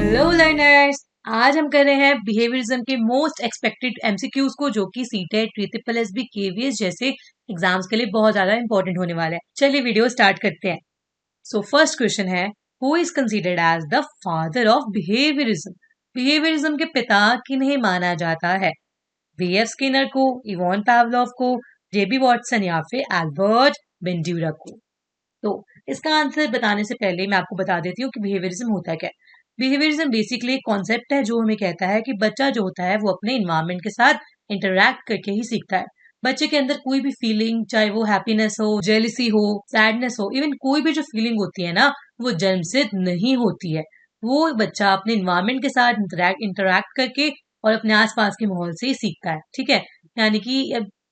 Hello learners, आज हम कर रहे हैं बिहेवियरिज्म के मोस्ट एक्सपेक्टेड एमसीक्यूज को, जो कि सीटेट, ट्रिपल एसबी, केवीएस जैसे एग्जाम्स के लिए बहुत ज्यादा इंपॉर्टेंट होने वाला है। चलिए वीडियो स्टार्ट करते हैं। सो फर्स्ट क्वेश्चन है, who is considered as the father of behaviourism? Behaviourism के पिता किन्हें माना जाता है? वीएफ स्किनर को, इवॉन पावलोव को, जेबी वॉटसन या फिर एल्बर्ट बेंड्यूरा को? तो इसका आंसर बताने से पहले मैं आपको बता देती हूँ कि बिहेवियरिज्म होता क्या है। बिहेवियरिज्म बेसिकली एक कॉन्सेप्ट है जो हमें कहता है कि बच्चा जो होता है वो अपने इन्वायरमेंट के साथ इंटरैक्ट करके ही सीखता है। बच्चे के अंदर कोई भी फीलिंग, चाहे वो हैप्पीनेस हो, जेलिसी हो, सैडनेस हो, इवन कोई भी जो फीलिंग होती है ना, वो जन्म से नहीं होती है। वो बच्चा अपने इन्वायरमेंट के साथ इंटरैक्ट करके और अपने आसपास के माहौल से ही सीखता है। ठीक है, यानी कि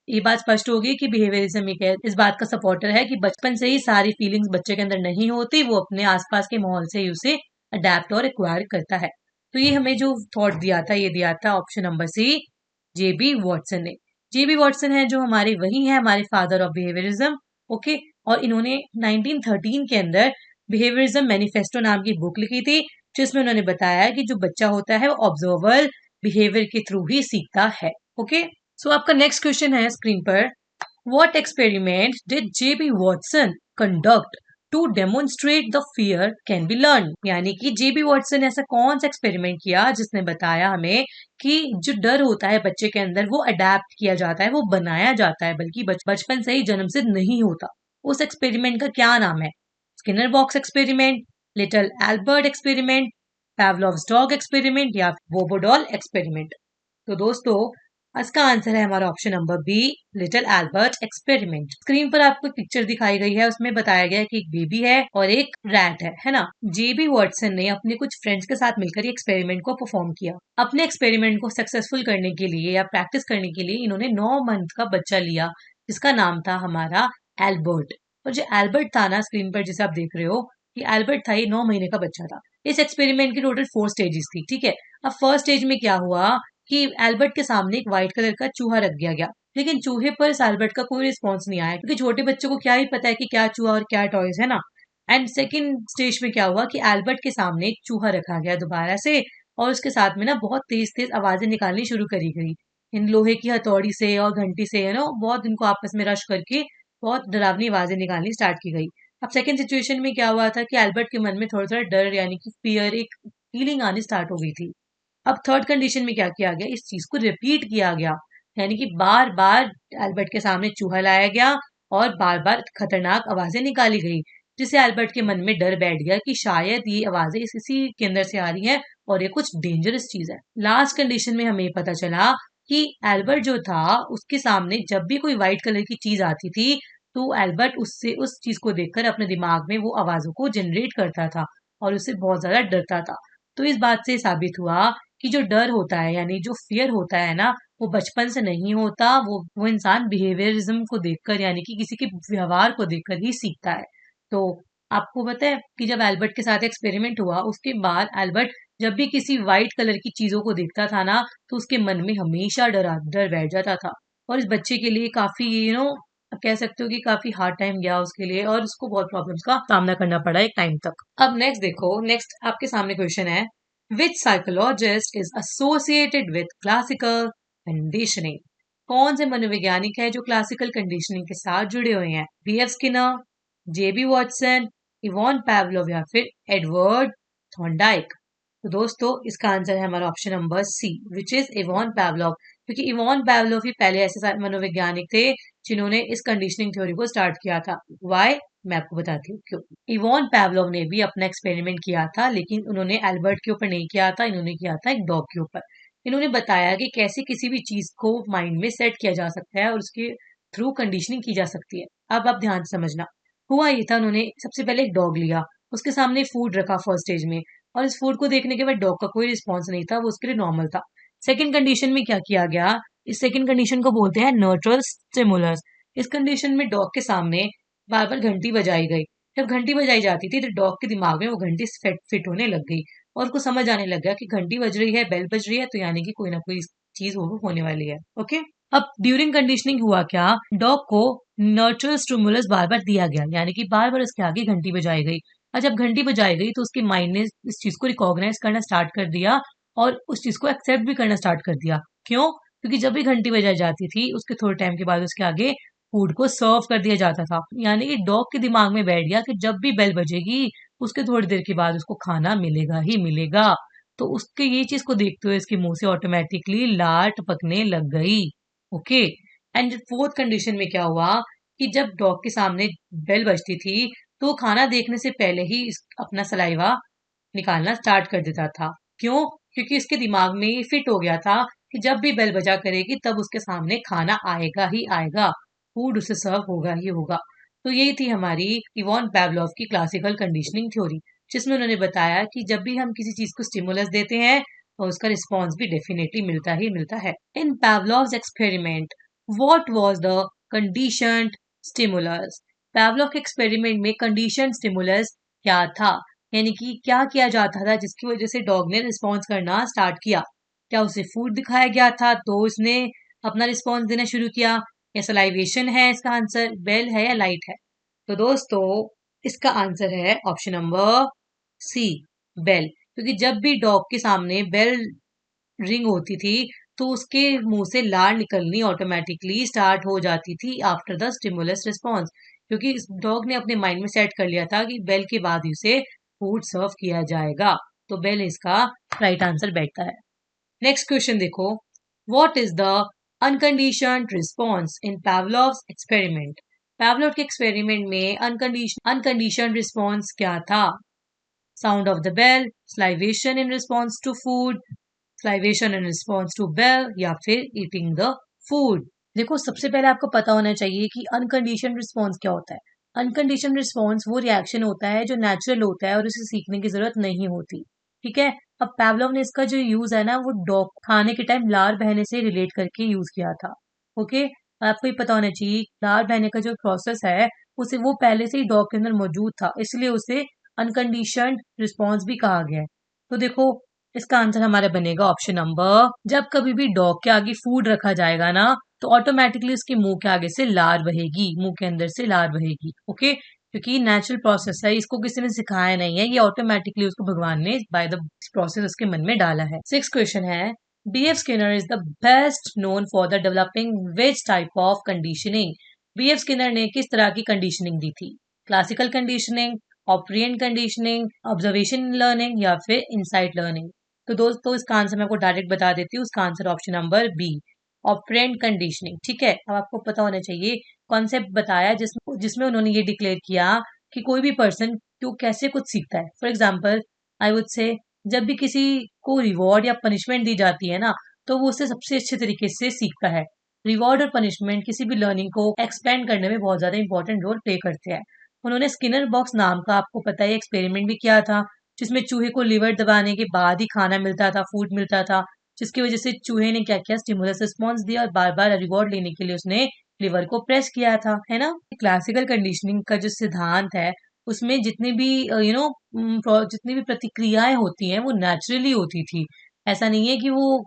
ये बात स्पष्ट होगी कि बिहेवियरिज्म एक इस बात का सपोर्टर है कि बचपन से ही सारी फीलिंग्स बच्चे के अंदर नहीं होती, वो अपने आसपास के माहौल से ही उसे अडेप्ट और एक्वायर करता है। तो ये हमें जो थॉट दिया था, ये दिया था ऑप्शन नंबर सी, जेबी वॉटसन ने। जेबी वॉटसन है जो हमारे वही है हमारे फादर ऑफ बिहेवियरिज्म। ओके, और इन्होंने 1913 के अंदर बिहेवियरिज्म मैनिफेस्टो नाम की बुक लिखी थी, जिसमें उन्होंने बताया कि जो बच्चा होता है वो ऑब्जर्वर बिहेवियर के थ्रू ही सीखता है। ओके, सो आपका नेक्स्ट क्वेश्चन है स्क्रीन पर, what experiment did J B Watson conduct to demonstrate the fear can be learn? यानी कि जेबी वॉटसन ने ऐसा कौन सा एक्सपेरिमेंट किया जिसने बताया हमें कि जो डर होता है बच्चे के अंदर वो अडेप्ट किया जाता है, वो बनाया जाता है, बल्कि बचपन से ही जन्म से नहीं होता। उस एक्सपेरिमेंट का क्या नाम है? Skinner box experiment, little Albert experiment, Pavlov's dog experiment या बोबोडॉल एक्सपेरिमेंट? तो दोस्तों, इसका आंसर है हमारा option number b, little Albert experiment. Screen पर आपको पिक्चर दिखाई गई है, उसमें बताया गया है कि एक बेबी है और एक रैट है ना। जेबी वॉटसन ने अपने कुछ फ्रेंड्स के साथ मिलकर ये एक्सपेरिमेंट को परफॉर्म किया। अपने एक्सपेरिमेंट को सक्सेसफुल करने के लिए या प्रैक्टिस करने के लिए इन्होंने 9 मंथ का बच्चा लिया, जिसका नाम था हमारा एल्बर्ट। और जो एल्बर्ट था ना, स्क्रीन पर जिसे आप देख रहे हो, कि एल्बर्ट था, ये 9 महीने का बच्चा था। इस एक्सपेरिमेंट की टोटल 4 स्टेजेस थी। ठीक है, अब फर्स्ट स्टेज में क्या हुआ कि एल्बर्ट के सामने एक व्हाइट कलर का चूहा रख दिया गया, लेकिन चूहे पर इस एल्बर्ट का कोई रिस्पॉन्स नहीं आया, क्योंकि छोटे बच्चों को क्या ही पता है कि क्या चूहा और क्या टॉयज है ना। एंड सेकंड स्टेज में क्या हुआ कि एल्बर्ट के सामने एक चूहा रखा गया दोबारा से, और उसके साथ में ना बहुत तेज तेज आवाजें निकालनी शुरू करी गई, इन लोहे की हथौड़ी से और घंटी से, बहुत इनको आपस में रश करके बहुत डरावनी आवाजें निकालनी स्टार्ट की गई। अब सेकंड सिचुएशन में क्या हुआ था कि एल्बर्ट के मन में थोड़ा थोड़ा डर यानी कि फियर, एक फीलिंग आनी स्टार्ट हो गई थी। अब थर्ड कंडीशन में क्या किया गया, इस चीज को रिपीट किया गया, यानी कि बार बार एल्बर्ट के सामने चूहा लाया गया और बार बार खतरनाक आवाजें निकाली गई, जिससे एल्बर्ट के मन में डर बैठ गया कि शायद ये आवाजें इसी के अंदर से आ रही है और ये कुछ डेंजरस चीज है। लास्ट कंडीशन में हमें पता चला कि एल्बर्ट जो था, उसके सामने जब भी कोई व्हाइट कलर की चीज आती थी, तो एल्बर्ट उससे उस चीज को देखकर अपने दिमाग में वो आवाजों को जनरेट करता था और उससे बहुत ज्यादा डरता था। तो इस बात से साबित हुआ कि जो डर होता है यानी जो फियर होता है ना, वो बचपन से नहीं होता, वो इंसान बिहेवियरिज्म को देखकर यानी कि किसी के व्यवहार को देखकर ही सीखता है। तो आपको पता है कि जब एल्बर्ट के साथ एक्सपेरिमेंट हुआ, उसके बाद एल्बर्ट जब भी किसी व्हाइट कलर की चीजों को देखता था ना, तो उसके मन में हमेशा डर बैठ जाता था। और इस बच्चे के लिए काफी आप कह सकते हो कि काफी हार्ड टाइम गया उसके लिए, और उसको बहुत प्रॉब्लम्स का सामना करना पड़ा एक टाइम तक। अब नेक्स्ट देखो, नेक्स्ट आपके सामने क्वेश्चन है, which psychologist is associated with classical conditioning? कौन से मनोवैज्ञानिक है जो क्लासिकल कंडीशनिंग के साथ जुड़े हुए हैं? बीएफ स्किनर, जेबी वॉटसन, इवॉन पावलोव या फिर एडवर्ड थॉर्नडाइक? तो दोस्तों, इसका आंसर है हमारा option number C, which is Ivan Pavlov, क्योंकि इवॉन पावलोव ही पहले ऐसे मनोवैज्ञानिक थे जिन्होंने इस कंडीशनिंग थ्योरी को स्टार्ट किया था। वाई, मैं आपको बताती हूँ क्यों। इवॉन पावलोव ने भी अपना एक्सपेरिमेंट किया था, लेकिन उन्होंने एल्बर्ट के ऊपर नहीं किया था, इन्होंने किया था एक डॉग के ऊपर। इन्होंने बताया कि कैसे किसी भी चीज को माइंड में सेट किया जा सकता है और उसके थ्रू कंडीशनिंग की जा सकती है। अब आप ध्यान से समझना, हुआ ये था, उन्होंने सबसे पहले एक डॉग लिया, उसके सामने फूड रखा फर्स्ट स्टेज में, और इस फूड को देखने के बाद डॉग का कोई रिस्पॉन्स नहीं था, वो उसके लिए नॉर्मल था। सेकेंड कंडीशन में क्या किया गया, इस सेकेंड कंडीशन को बोलते हैं न्यूट्रल स्टिमुलस। इस कंडीशन में डॉग के सामने बार बार घंटी बजाई गई। जब घंटी बजाई जाती थी तो डॉग के दिमाग में वो घंटी फिट होने लग गई, और उसको समझ आने लग गया कि घंटी बज रही है, बेल बज रही है, तो यानी कि कोई ना कोई चीज वो होने वाली है। ओके, अब ड्यूरिंग कंडीशनिंग हुआ क्या, डॉग को नर्चरल स्टिमुलस बार बार दिया गया, यानी कि बार बार उसके आगे घंटी बजाई गई, और जब घंटी बजाई गई तो उसके माइंड ने इस चीज को रिकॉग्नाइज करना स्टार्ट कर दिया और उस चीज को एक्सेप्ट भी करना स्टार्ट कर दिया। क्यों? क्योंकि जब भी घंटी बजाई जाती थी उसके थोड़े टाइम के बाद उसके आगे फूड को सर्व कर दिया जाता था। यानी कि डॉग के दिमाग में बैठ गया कि जब भी बेल बजेगी उसके थोड़ी देर के बाद उसको खाना मिलेगा ही मिलेगा। तो उसके ये चीज को देखते हुए इसके मुंह से ऑटोमेटिकली लार टपकने लग गई। ओके। एंड फोर्थ कंडीशन में क्या हुआ कि जब डॉग के सामने बेल बजती थी तो खाना देखने से पहले ही अपना सलाइवा निकालना स्टार्ट कर देता था। क्यों? क्योंकि इसके दिमाग में ये फिट हो गया था कि जब भी बेल बजा करेगी तब उसके सामने खाना आएगा ही आएगा, फूड उसे सर्व होगा ही होगा। तो यही थी हमारी इवॉन पैवलोव की क्लासिकल कंडीशनिंग थ्योरी, जिसमें उन्होंने बताया कि जब भी हम किसी चीज को स्टिमुलस देते हैं तो उसका रिस्पॉन्स भी डेफिनेटली मिलता ही मिलता है। In Pavlov's experiment what was the conditioned stimulus? Pavlov के एक्सपेरिमेंट में कंडीशन स्टिमुलस क्या था? यानी कि क्या किया जाता था जिसकी वजह से डॉग ने रिस्पॉन्स करना स्टार्ट किया? क्या उसे फूड दिखाया गया था तो उसने अपना रिस्पॉन्स देना शुरू किया, या सलाइवेशन है इसका आंसर, बेल है या लाइट है? तो दोस्तों इसका आंसर है ऑप्शन नंबर सी, बेल। क्योंकि जब भी डॉग के सामने बेल रिंग होती थी तो उसके मुंह से लार निकलनी ऑटोमेटिकली स्टार्ट हो जाती थी आफ्टर द स्टिमुलस रिस्पॉन्स, क्योंकि इस डॉग ने अपने माइंड में सेट कर लिया था कि बेल के बाद ही उसे फूड सर्व किया जाएगा। तो बेल इसका राइट आंसर बैठता है। नेक्स्ट क्वेश्चन देखो, what is the unconditioned response in Pavlov's experiment? Pavlov के एक्सपेरिमेंट में अनकंडीशनड रिस्पॉन्स क्या था? Sound of the bell, salivation in response to food, salivation in response to bell, या फिर ईटिंग द फूड? देखो सबसे पहले आपको पता होना चाहिए कि अनकंडीशन रिस्पॉन्स क्या होता है। अनकंडीशन रिस्पॉन्स वो रिएक्शन होता है जो नेचुरल होता है और उसे सीखने की जरूरत नहीं होती। ठीक है। अब पैवलोव ने इसका जो यूज है ना वो डॉग खाने के टाइम लार बहने से रिलेट करके यूज किया था। ओके। आपको ये पता होना चाहिए लार बहने का जो प्रोसेस है उसे वो पहले से ही डॉग के अंदर मौजूद था, इसलिए उसे अनकंडीशनड रिस्पॉन्स भी कहा गया है। तो देखो इसका आंसर हमारा बनेगा ऑप्शन नंबर, जब कभी भी डॉग के आगे फूड रखा जाएगा ना तो ऑटोमेटिकली उसके मुंह के आगे से लार बहेगी, मुंह के अंदर से लार बहेगी। ओके। क्योंकि ये नेचुरल प्रोसेस है, इसको किसी ने सिखाया नहीं है, ये ऑटोमेटिकली उसको भगवान ने बाय द प्रोसेस उसके मन में डाला है। सिक्स क्वेश्चन है, BF Skinner is the best known for the developing which type of conditioning? BF Skinner ने किस तरह की कंडीशनिंग दी थी? Classical conditioning, operant conditioning, observation learning, या फिर इनसाइट लर्निंग? तो दोस्तों इसका आंसर मैं आपको डायरेक्ट बता देती हूँ, उसका answer option number B, operant conditioning. ठीक है। अब आपको पता होना चाहिए कॉन्सेप्ट बताया जिसमें उन्होंने ये डिक्लेयर किया कि कोई भी पर्सन क्यों कैसे कुछ सीखता है। For example I would say, जब भी किसी को रिवॉर्ड या पनिशमेंट दी जाती है ना तो वो उसे सबसे अच्छे तरीके से सीखता है। रिवॉर्ड और पनिशमेंट किसी भी लर्निंग को एक्सपेंड करने में बहुत ज्यादा इंपॉर्टेंट रोल प्ले करते हैं। उन्होंने स्किनर बॉक्स नाम का, आपको पता है, एक्सपेरिमेंट भी किया था जिसमें चूहे को लिवर दबाने के बाद ही खाना मिलता था, फूड मिलता था, जिसकी वजह से चूहे ने क्या किया, स्टिमुलस रिस्पॉन्स दिया और बार बार रिवॉर्ड लेने के लिए उसने लिवर को प्रेस किया था, है ना। क्लासिकल कंडीशनिंग का जो सिद्धांत है उसमें जितनी भी जितनी भी प्रतिक्रियाएं होती हैं वो नेचुरली होती थी। ऐसा नहीं है कि वो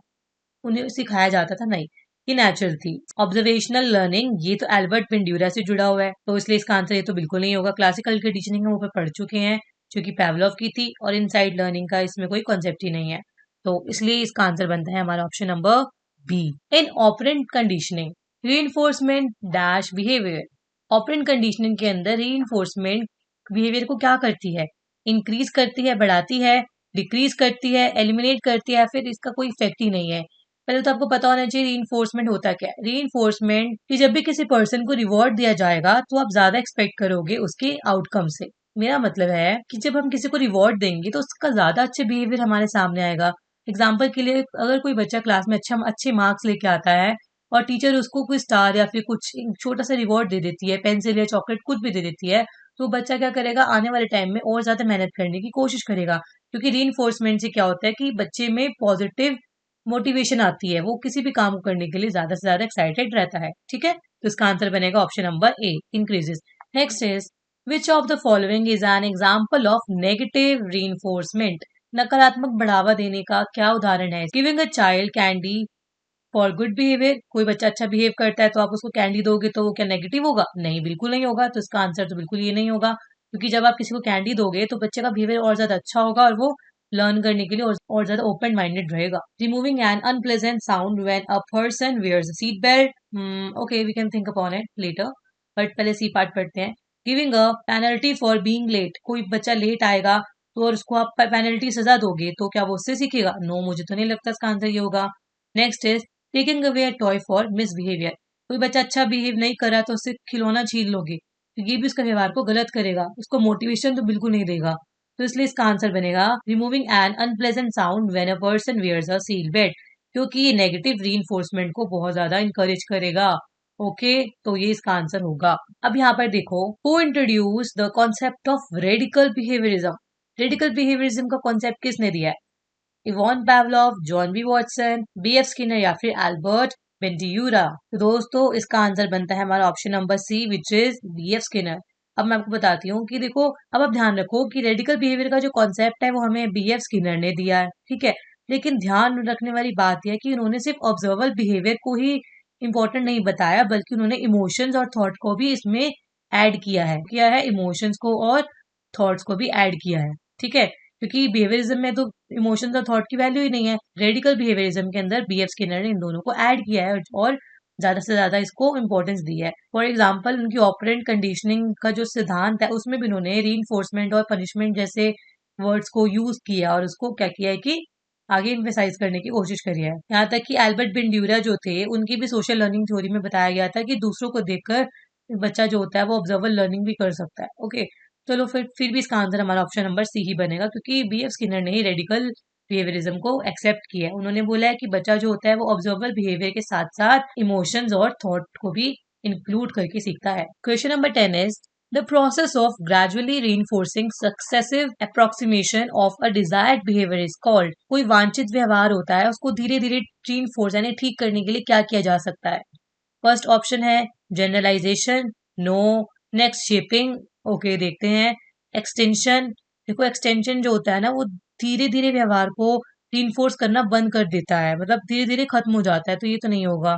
उन्हें सिखाया जाता था, नहीं, ये नेचुरल थी। ऑब्जर्वेशनल लर्निंग, ये तो एल्बर्ट पिंड्यूरा से जुड़ा हुआ है, तो इसलिए इसका आंसर ये तो बिल्कुल नहीं होगा। क्लासिकल कंडीशनिंग हम ऊपर पढ़ चुके हैं जो कि पैवलोव की थी, और इनसाइड लर्निंग का इसमें कोई कॉन्सेप्ट ही नहीं है, तो इसलिए इसका आंसर बनता है हमारा option number B. In operant conditioning reinforcement dash behaviour? Operant conditioning के अंदर रीइंफोर्समेंट बिहेवियर को क्या करती है? इंक्रीज करती है, बढ़ाती है, डिक्रीज करती है, एलिमिनेट करती है, फिर इसका कोई इफेक्ट ही नहीं है। पहले तो आपको पता होना चाहिए रीइंफोर्समेंट होता क्या है। रीइंफोर्समेंट कि जब भी किसी पर्सन को रिवॉर्ड दिया जाएगा तो आप ज्यादा एक्सपेक्ट करोगे उसके आउटकम से। मेरा मतलब है कि जब हम किसी को रिवॉर्ड देंगे तो उसका ज्यादा अच्छे बिहेवियर हमारे सामने आएगा। एग्जाम्पल के लिए, अगर कोई बच्चा क्लास में अच्छे मार्क्स लेके आता है और टीचर उसको कोई स्टार या फिर कुछ एक छोटा सा रिवॉर्ड दे देती है, पेंसिल या चॉकलेट कुछ भी दे देती है, तो बच्चा क्या करेगा, आने वाले टाइम में और ज्यादा मेहनत करने की कोशिश करेगा। क्योंकि रीइंफोर्समेंट से क्या होता है कि बच्चे में पॉजिटिव मोटिवेशन आती है, वो किसी भी काम को करने के लिए ज्यादा से ज्यादा एक्साइटेड रहता है। ठीक है। तो इसका आंसर बनेगा option number A, increases. Next is, which of the following is an example of negative reinforcement? नकारात्मक बढ़ावा देने का क्या उदाहरण है? Giving a child candy for good behaviour, कोई बच्चा अच्छा बिहेव करता है तो आप उसको कैंडी दोगे तो वो क्या नेगेटिव होगा? नहीं, बिल्कुल नहीं होगा। तो इसका आंसर तो बिल्कुल ये नहीं होगा। क्योंकि जब आप किसी को कैंडी दोगे तो बच्चे का बिहेवियर और ज्यादा अच्छा होगा और वो लर्न करने के लिए और ज्यादा ओपन माइंडेड रहेगा. Removing an unpleasant sound when a person wears a seat belt. Okay, we can think upon it later, but पहले सी पार्ट पढ़ते हैं. Giving a penalty for being late. कोई बच्चा लेट आएगा तो और उसको आप पेनल्टी सजा दोगे तो क्या वो उससे सीखेगा? नो, मुझे तो नहीं लगता इसका आंसर ये होगा. Next is taking away a toy for misbehaviour. कोई बच्चा अच्छा बिहेव नहीं कर रहा तो उससे खिलौना छीन लोगे तो ये भी उसका व्यवहार को गलत करेगा, उसको मोटिवेशन तो बिल्कुल नहीं देगा. तो इसलिए इसका आंसर बनेगा removing an unpleasant sound when a person wears a seat belt, क्योंकि ये नेगेटिव रीइंफोर्समेंट को बहुत ज्यादा इंकरेज करेगा. ओके, तो ये इसका आंसर होगा. अब यहाँ पर देखो, who introduce the concept of radical behaviourism. Radical behaviourism का कॉन्सेप्ट किसने दिया है? Ivan Pavlov, John B Watson, B F Skinner या फिर एल्बर्ट बेंडियूरा. तो दोस्तों इसका आंसर बनता है हमारा option number C, which is B F Skinner. अब मैं आपको बताती हूँ कि देखो, अब आप ध्यान रखो कि रेडिकल बिहेवियर का जो कॉन्सेप्ट है वो हमें बी एफ स्किनर ने दिया है, ठीक है. लेकिन ध्यान रखने वाली बात यह है कि उन्होंने सिर्फ ऑब्जर्वेबल बिहेवियर को ही इंपॉर्टेंट नहीं बताया, बल्कि उन्होंने इमोशंस और थॉट को भी इसमें ऐड किया है इमोशंस को और थॉट्स को भी ऐड किया है, ठीक है. क्योंकि बिहेवियरिज्म में तो इमोशंस और थॉट की वैल्यू ही नहीं है. रेडिकल बिहेवियरिज्म के अंदर बी एफ स्किनर ने इन दोनों को ऐड किया है और ज्यादा से ज्यादा इसको इम्पोर्टेंस दी है. फॉर एग्जाम्पल, उनकी ऑपरेंट कंडीशनिंग का जो सिद्धांत है उसमें भी उन्होंने री और पनिशमेंट जैसे वर्ड्स को यूज किया और उसको क्या किया है कि आगे इम्फेसाइज करने की कोशिश करी है. यहाँ तक कि एल्बर्ट बेंड्यूरा जो थे उनकी भी सोशल लर्निंग थ्योरी में बताया गया था कि दूसरों को देखकर बच्चा जो होता है वो ऑब्जर्वर लर्निंग भी कर सकता है. ओके, चलो फिर भी इसका आंसर हमारा ऑप्शन नंबर सी ही बनेगा, क्योंकि बी एफ स्किनर ने ही रेडिकल बिहेवियरिज्म को एक्सेप्ट किया है. उन्होंने बोला है कि बच्चा जो होता है वो ऑब्जर्वर बिहेवियर के साथ साथ इमोशंस और थॉट को भी इंक्लूड करके सीखता है. Question number 10 is the process of gradually reinforcing successive approximation of a desired behaviour is called. कोई वांछित व्यवहार होता है उसको धीरे धीरे रीइंफोर्स यानी ठीक करने के लिए क्या किया जा सकता है? फर्स्ट ऑप्शन है generalisation. No. Next shaping. Okay, देखते हैं. एक्सटेंशन. देखो, एक्सटेंशन जो होता है ना वो धीरे धीरे व्यवहार को रीइंफोर्स करना बंद कर देता है, मतलब धीरे धीरे खत्म हो जाता है, तो ये तो नहीं होगा.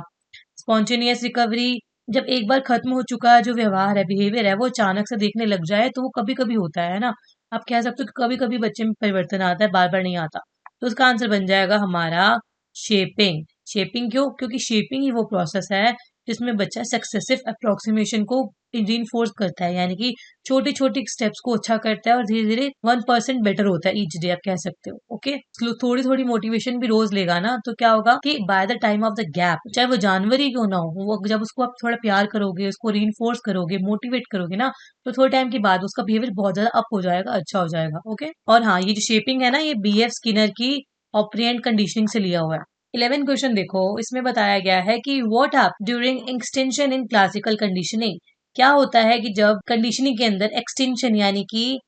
Spontaneous recovery. जब एक बार खत्म हो चुका है जो व्यवहार है बिहेवियर है वो अचानक से देखने लग जाए तो वो कभी कभी होता है ना. आप कह सकते हो कि कभी कभी बच्चे में परिवर्तन आता है, बार बार नहीं आता. तो उसका आंसर बन जाएगा हमारा शेपिंग. शेपिंग क्यों? क्योंकि शेपिंग ही वो प्रोसेस है जिसमें बच्चा सक्सेसिव अप्रोक्सीमेशन को रीइंफोर्स करता है, यानी कि छोटी छोटी स्टेप्स को अच्छा करता है और धीरे धीरे 1% बेटर होता है ईच डे, आप कह सकते हो. ओके, थोड़ी थोड़ी मोटिवेशन भी रोज लेगा ना तो क्या होगा कि by the time of the gap, चाहे वो जानवर ही क्यों ना हो, वो जब उसको आप थोड़ा प्यार करोगे, उसको रीइंफोर्स करोगे, मोटिवेट करोगे ना, तो थोड़े टाइम के बाद उसका बिहेवियर बहुत ज्यादा अप हो जाएगा, अच्छा हो जाएगा. ओके, और हाँ, ये जो शेपिंग है ना ये बी एफ स्किनर की ऑपरेंट कंडीशनिंग से लिया हुआ है. 11 क्वेश्चन देखो, इसमें बताया गया है कि व्हाट हैप during extension in classical conditioning. क्या होता है कि जब कंडीशनिंग के अंदर एक्सटेंशन यानी कि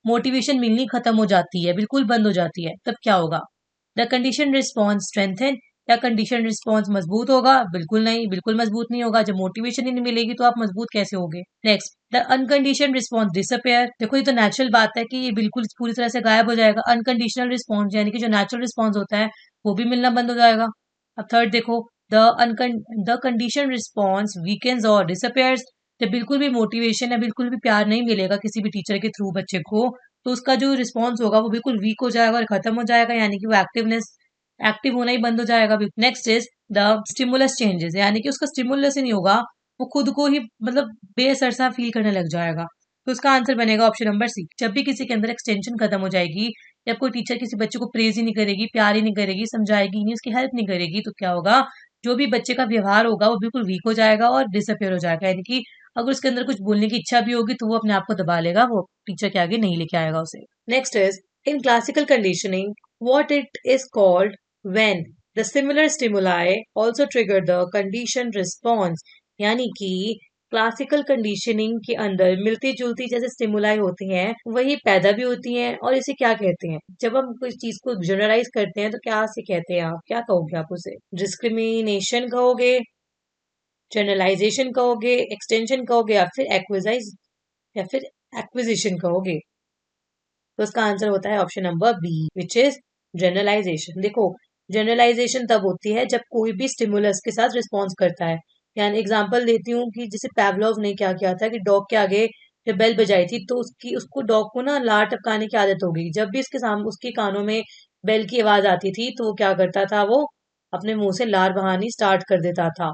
मोटिवेशन मिलनी खत्म हो जाती है, बिल्कुल बंद हो जाती है, तब क्या होगा? The condition response strengthen. क्या कंडीशन रिस्पॉन्स मजबूत होगा? बिल्कुल नहीं, बिल्कुल मजबूत नहीं होगा. जब मोटिवेशन ही नहीं मिलेगी तो आप मजबूत कैसे होगे? Next, the unconditioned response disappear. देखो, ये तो नेचुरल बात है कि ये बिल्कुल पूरी तरह से गायब हो जाएगा. अनकंडीशनल रिस्पॉन्स यानी कि जो नेचुरल रिस्पॉन्स होता है वो भी मिलना बंद हो जाएगा. अब थर्ड देखो, द कंडीशन रिस्पॉन्स वीकेंस और डिसअपेयर्स. जब बिल्कुल भी मोटिवेशन या बिल्कुल भी प्यार नहीं मिलेगा किसी भी टीचर के थ्रू बच्चे को, तो उसका जो रिस्पॉन्स होगा वो बिल्कुल वीक हो जाएगा और खत्म हो जाएगा, यानी कि वो एक्टिव होना ही बंद हो जाएगा. Next is the stimulus changes, यानी कि उसका स्टिमुलस ही नहीं होगा, वो खुद को ही मतलब बेअसर सा फील करने लग जाएगा. तो उसका आंसर बनेगा ऑप्शन नंबर सी. जब भी किसी के अंदर एक्सटेंशन खत्म हो जाएगी, जब कोई टीचर किसी बच्चे को प्रेज ही नहीं करेगी, प्यार ही नहीं करेगी, समझाएगी नहीं, उसकी हेल्प नहीं करेगी, तो क्या होगा? जो भी बच्चे का व्यवहार होगा वो बिल्कुल वीक हो जाएगा और डिसअपेयर हो जाएगा, यानी कि अगर उसके अंदर कुछ बोलने की इच्छा भी होगी तो वो अपने आप को दबा लेगा, वो टीचर के आगे नहीं लेके आएगा उसे. Next is in classical conditioning what it is called when the similar stimuli also trigger the conditioned response. यानी कि क्लासिकल कंडीशनिंग के अंदर मिलती जुलती जैसे स्टिमुलाई होती हैं वही पैदा भी होती हैं, और इसे क्या कहते हैं? जब हम कोई चीज को जनरलाइज करते हैं तो क्या से कहते हैं? आप क्या कहोगे? आप उसे डिस्क्रिमिनेशन कहोगे, जनरलाइजेशन कहोगे, एक्सटेंशन कहोगे, या फिर एक्विजिशन कहोगे? तो उसका आंसर होता है option number B, which is generalisation. देखो, जनरलाइजेशन तब होती है जब कोई भी स्टिमुलस के साथ रिस्पॉन्स करता है. यानी एग्जांपल देती हूँ कि जैसे पैवलोव ने क्या किया था कि डॉग के आगे जब बेल बजाई थी तो उसको डॉग को ना लार टपकाने की आदत हो गई। जब भी उसके सामने उसके कानों में बेल की आवाज आती थी तो वो क्या करता था, वो अपने मुंह से लार बहानी स्टार्ट कर देता था।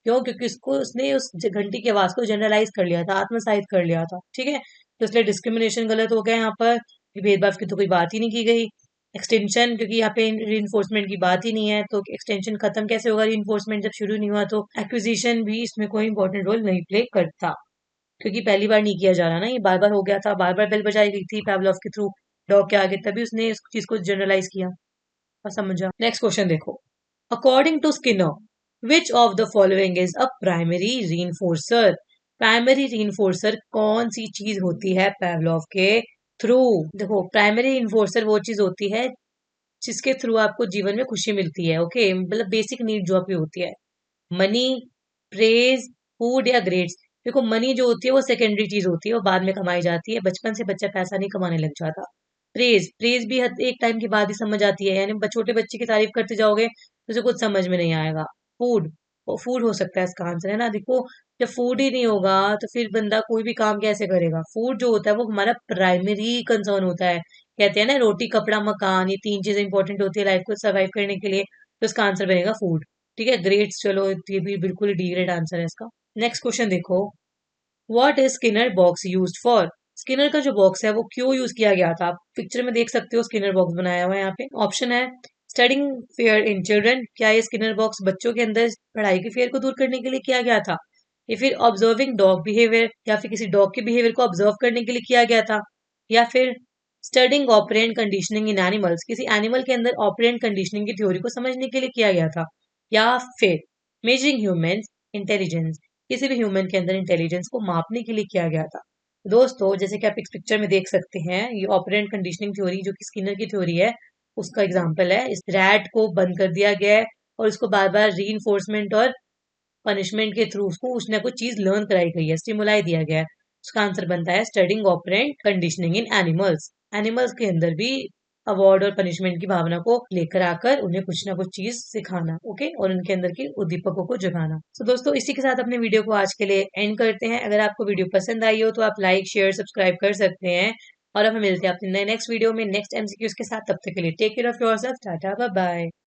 क्यों? क्योंकि उसने उस घंटी की आवाज को जनरलाइज कर लिया था, आत्मसात कर लिया था। ठीक है, तो इसलिए डिस्क्रिमिनेशन गलत हो गया यहाँ पर। भेदभाव की तो कोई बात ही नहीं की गई। एक्सटेंशन, क्योंकि यहाँ पे रीइंफोर्समेंट की बात ही नहीं है, तो एक्सटेंशन खत्म कैसे होगा? रीइंफोर्समेंट जब शुरू नहीं हुआ। तो एक्विजिशन भी इसमें कोई इंपॉर्टेंट रोल नहीं प्ले करता, क्योंकि पहली बार नहीं किया जा रहा ना, ये बार बार हो गया था, बार बार बेल बजाई गई थी पावलोव के थ्रू डॉग के आगे, तभी उसने इस चीज को जनरलाइज किया और समझा। नेक्स्ट क्वेश्चन देखो, according to Skinner which of the following is a primary reinforcer? Primary reinforcer कौन सी चीज होती है पावलोव के थ्रू? देखो, प्राइमरी रीइंफोर्सर वो चीज होती है जिसके थ्रू आपको जीवन में खुशी मिलती है। ओके, मतलब बेसिक नीड जो आपकी होती है। मनी, प्रेज, फूड या ग्रेड्स। देखो, मनी जो होती है वो सेकेंडरी चीज होती है, वो बाद में कमाई जाती है। बचपन से बच्चा पैसा नहीं कमाने लग जाता। प्रेज प्रेज भी एक टाइम के बाद ही समझ आती है, यानी छोटे बच्चे की तारीफ करते जाओगे तो उसे कुछ समझ में नहीं आएगा। फूड, फूड हो सकता है इसका आंसर, है ना। देखो, जब फूड ही नहीं होगा तो फिर बंदा कोई भी काम कैसे करेगा? फूड जो होता है वो हमारा प्राइमरी कंसर्न होता है। कहते हैं ना, रोटी कपड़ा मकान, ये तीन चीजें इंपॉर्टेंट होती है लाइफ को सर्वाइव करने के लिए, तो इसका आंसर बनेगा फूड। ठीक है, ग्रेड्स, चलो ये भी बिल्कुल डी ग्रेड आंसर है इसका। नेक्स्ट क्वेश्चन देखो, what is Skinner box used for? Skinner का जो बॉक्स है वो क्यों यूज किया गया था? आप पिक्चर में देख सकते हो, स्किनर बॉक्स बनाया हुआ है यहाँ पे। ऑप्शन है स्टडिंग फेयर इन चिल्ड्रन, क्या ये स्किनर बॉक्स बच्चों के अंदर पढ़ाई के फेयर को दूर करने के लिए किया गया था? या फिर ऑब्जर्विंग डॉग बिहेवियर, या फिर किसी डॉग के बिहेवियर को ऑब्जर्व करने के लिए किया गया था? या फिर स्टडिंग ऑपरेंट कंडीशनिंग इन एनिमल्स, किसी एनिमल के अंदर ऑपरेंट कंडीशनिंग की थ्योरी को समझने के लिए किया गया था? या फिर मेजरिंग ह्यूमन इंटेलिजेंस, किसी भी ह्यूमन के अंदर इंटेलिजेंस को मापने के लिए किया गया था? दोस्तों, जैसे कि आप इस पिक्चर में देख सकते हैं, ये ऑपरेंट कंडीशनिंग थ्योरी जो कि स्किनर की थ्योरी है, उसका एग्जाम्पल है। इस रैट को बंद कर दिया गया है और इसको बार बार री और पनिशमेंट के थ्रू उसको कुछ ना कुछ चीज लर्न कराई गई है, स्टिमुलाई दिया गया है। उसका आंसर बनता है स्टडिंग ऑपरेंट कंडीशनिंग इन एनिमल्स। एनिमल्स के अंदर भी अवार्ड और पनिशमेंट की भावना को लेकर आकर उन्हें कुछ ना कुछ चीज सिखाना, ओके, और उनके अंदर के उद्दीपकों को जगाना। तो दोस्तों, इसी के साथ अपने वीडियो को आज के लिए एंड करते हैं। अगर आपको वीडियो पसंद आई हो तो आप लाइक शेयर सब्सक्राइब कर सकते हैं, और अब हम मिलते हैं अपने नेक्स्ट वीडियो में नेक्स्ट एमसीक्यूज के साथ। तब तक के लिए take care of yourself, tata bye bye.